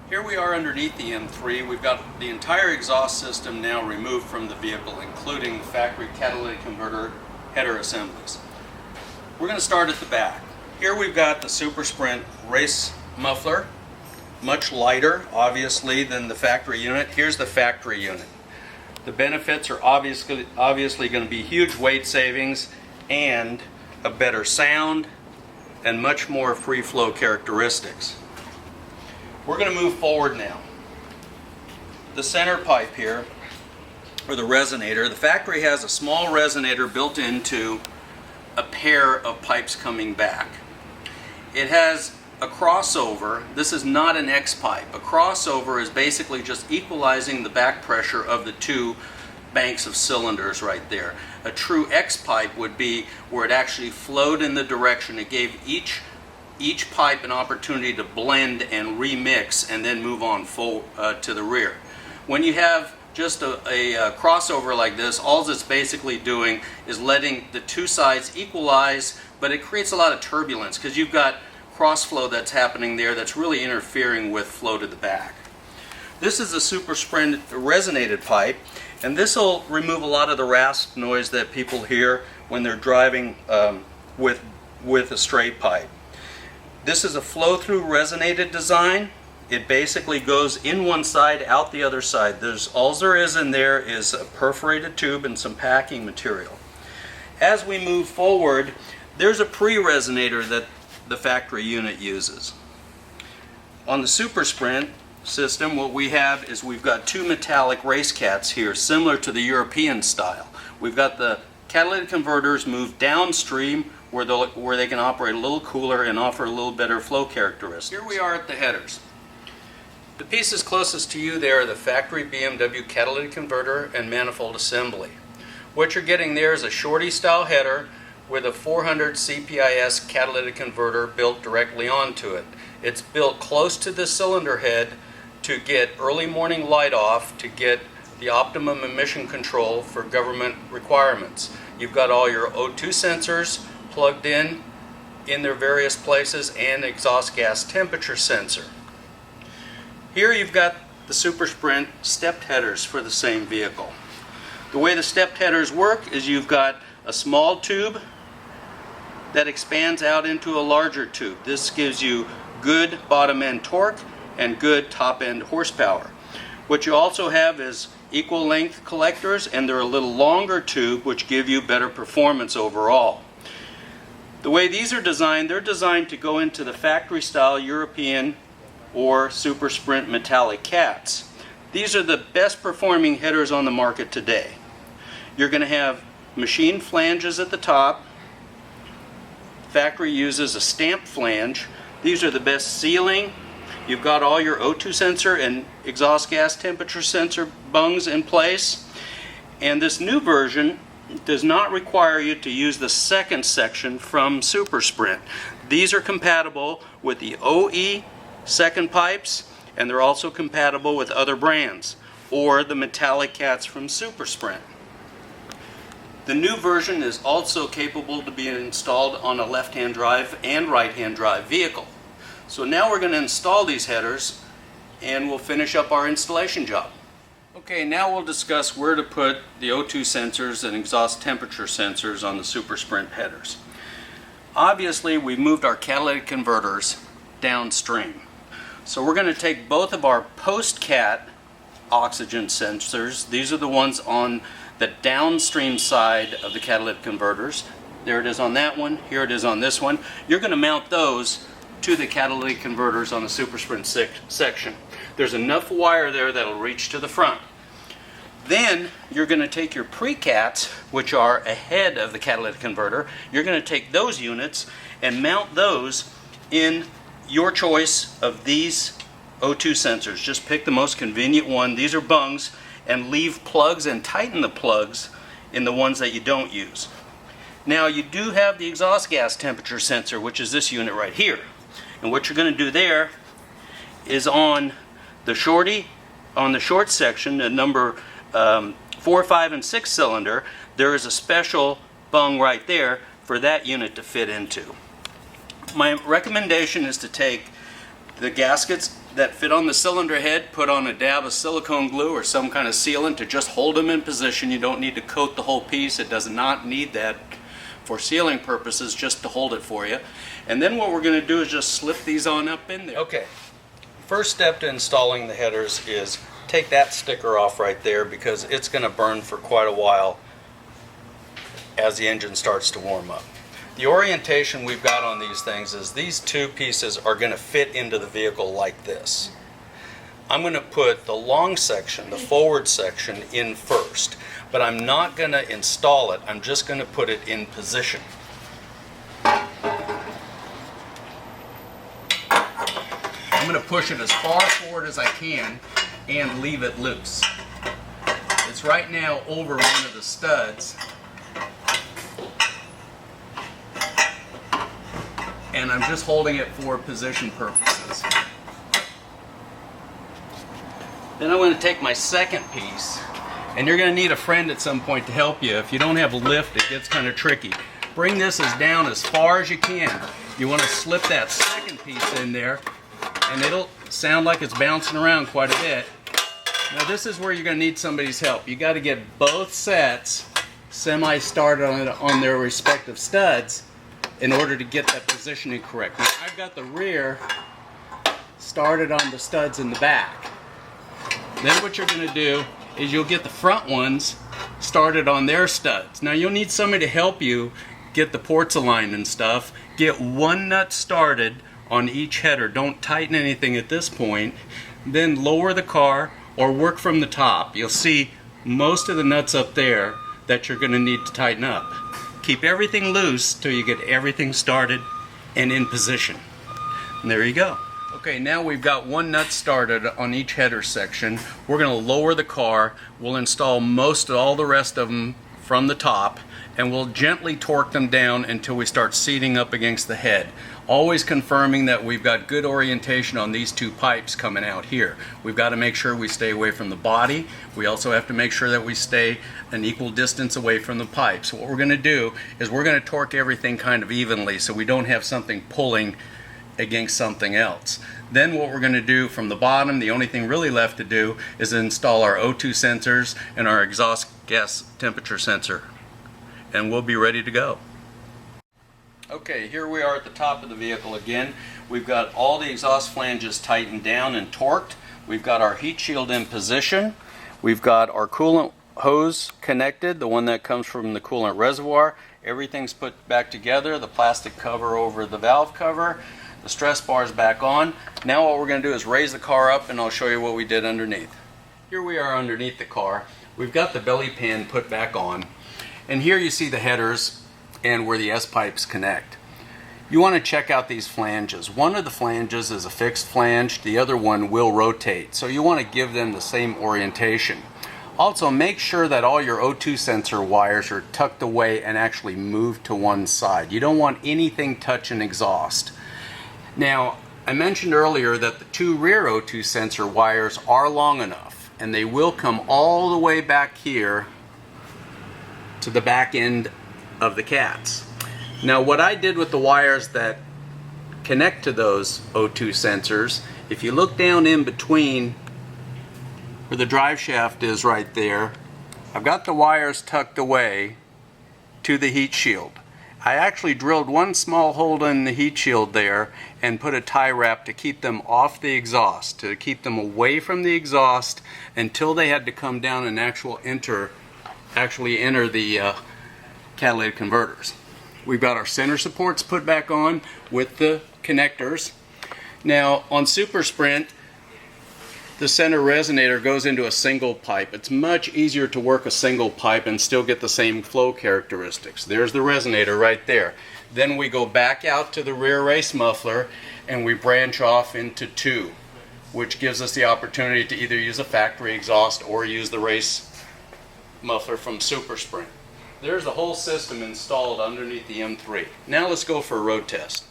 Here we are underneath the M3. We've got the entire exhaust system now removed from the vehicle, including factory catalytic converter header assemblies. We're going to start at the back. Here we've got the Supersprint Race Muffler, much lighter, obviously, than the factory unit. Here's the factory unit. The benefits are obviously going to be huge weight savings and a better sound and much more free flow characteristics. We're going to move forward now. The center pipe here, or the resonator, the factory has a small resonator built into a pair of pipes coming back. It has a crossover. This is not an X pipe. A crossover is basically just equalizing the back pressure of the two banks of cylinders right there. A true X pipe would be where it actually flowed in the direction. It gave each pipe an opportunity to blend and remix and then move on to the rear. When you have just a crossover like this, all it's basically doing is letting the two sides equalize, but it creates a lot of turbulence because you've got cross flow that's happening there that's really interfering with flow to the back. This is a Supersprint resonated pipe, and this will remove a lot of the rasp noise that people hear when they're driving with a straight pipe. This is a flow-through resonated design. It basically goes in one side, out the other side. All there is in there is a perforated tube and some packing material. As we move forward, there's a pre-resonator that the factory unit uses. On the Supersprint system, what we have is we've got two metallic race cats here, similar to the European style. We've got the catalytic converters moved downstream where they can operate a little cooler and offer a little better flow characteristics. Here we are at the headers. The pieces closest to you there are the factory BMW catalytic converter and manifold assembly. What you're getting there is a shorty style header with a 400 CPIS catalytic converter built directly onto it. It's built close to the cylinder head to get early morning light off, to get the optimum emission control for government requirements. You've got all your O2 sensors plugged in their various places and exhaust gas temperature sensor. Here you've got the Supersprint stepped headers for the same vehicle. The way the stepped headers work is you've got a small tube that expands out into a larger tube. This gives you good bottom end torque and good top end horsepower. What you also have is equal length collectors, and they're a little longer tube, which give you better performance overall. The way these are designed, they're designed to go into the factory style European or Supersprint metallic cats. These are the best performing headers on the market today. You're going to have machine flanges at the top. Factory uses a stamped flange. These are the best sealing. You've got all your O2 sensor and exhaust gas temperature sensor bungs in place. And this new version does not require you to use the second section from Supersprint. These are compatible with the OE second pipes, and they're also compatible with other brands or the metallic cats from Supersprint. The new version is also capable to be installed on a left-hand drive and right-hand drive vehicle. So now we're going to install these headers and we'll finish up our installation job. Okay, now we'll discuss where to put the O2 sensors and exhaust temperature sensors on the Supersprint headers. Obviously, we've moved our catalytic converters downstream. So we're going to take both of our post-cat oxygen sensors. These are the ones on the downstream side of the catalytic converters. There it is on that one. Here it is on this one. You're going to mount those to the catalytic converters on the Supersprint section. There's enough wire there that'll reach to the front. Then you're going to take your pre-cats, which are ahead of the catalytic converter. You're going to take those units and mount those in your choice of these O2 sensors. Just pick the most convenient one. These are bungs, and leave plugs and tighten the plugs in the ones that you don't use. Now you do have the exhaust gas temperature sensor, which is this unit right here. And what you're going to do there is on the shorty, on the short section, the number 4, 5, and 6 cylinder, there is a special bung right there for that unit to fit into. My recommendation is to take The gaskets that fit on the cylinder head, put on a dab of silicone glue or some kind of sealant to just hold them in position. You don't need to coat the whole piece. It does not need that for sealing purposes, just to hold it for you. And then what we're going to do is just slip these on up in there. Okay, first step to installing the headers is take that sticker off right there, because it's going to burn for quite a while as the engine starts to warm up. The orientation we've got on these things is these two pieces are going to fit into the vehicle like this. I'm going to put the long section, the forward section, in first, but I'm not going to install it. I'm just going to put it in position. I'm going to push it as far forward as I can and leave it loose. It's right now over one of the studs, and I'm just holding it for position purposes. Then I'm going to take my second piece, and you're going to need a friend at some point to help you. If you don't have a lift, it gets kind of tricky. Bring this down as far as you can. You want to slip that second piece in there, and it'll sound like it's bouncing around quite a bit. Now this is where you're going to need somebody's help. You got to get both sets semi-started on their respective studs in order to get that positioning correct. Now, I've got the rear started on the studs in the back. Then what you're going to do is you'll get the front ones started on their studs. Now you'll need somebody to help you get the ports aligned and stuff. Get one nut started on each header. Don't tighten anything at this point. Then lower the car or work from the top. You'll see most of the nuts up there that you're going to need to tighten up. Keep everything loose till you get everything started and in position. And there you go. Okay, now we've got one nut started on each header section. We're going to lower the car. We'll install most of all the rest of them from the top, and we'll gently torque them down until we start seating up against the head. Always confirming that we've got good orientation on these two pipes coming out here. We've got to make sure we stay away from the body. We also have to make sure that we stay an equal distance away from the pipes. What we're going to do is we're going to torque everything kind of evenly so we don't have something pulling against something else. Then what we're going to do from the bottom, the only thing really left to do is install our O2 sensors and our exhaust gas temperature sensor, and we'll be ready to go. Okay, here we are at the top of the vehicle again. We've got all the exhaust flanges tightened down and torqued. We've got our heat shield in position. We've got our coolant hose connected, the one that comes from the coolant reservoir. Everything's put back together, the plastic cover over the valve cover. The stress bar is back on. Now what we're going to do is raise the car up, and I'll show you what we did underneath. Here we are underneath the car. We've got the belly pan put back on, and here you see the headers and where the S-pipes connect. You want to check out these flanges. One of the flanges is a fixed flange, the other one will rotate, so you want to give them the same orientation. Also, make sure that all your O2 sensor wires are tucked away and actually moved to one side. You don't want anything touching exhaust. Now, I mentioned earlier that the two rear O2 sensor wires are long enough, and they will come all the way back here to the back end of the cats. Now, what I did with the wires that connect to those O2 sensors, if you look down in between where the drive shaft is right there, I've got the wires tucked away to the heat shield. I actually drilled one small hole in the heat shield there and put a tie wrap to keep them off the exhaust, to keep them away from the exhaust until they had to come down and actually enter the catalytic converters. We've got our center supports put back on with the connectors. Now on Supersprint, the center resonator goes into a single pipe. It's much easier to work a single pipe and still get the same flow characteristics. There's the resonator right there. Then we go back out to the rear race muffler and we branch off into two, which gives us the opportunity to either use a factory exhaust or use the race muffler from Supersprint. There's the whole system installed underneath the M3. Now let's go for a road test.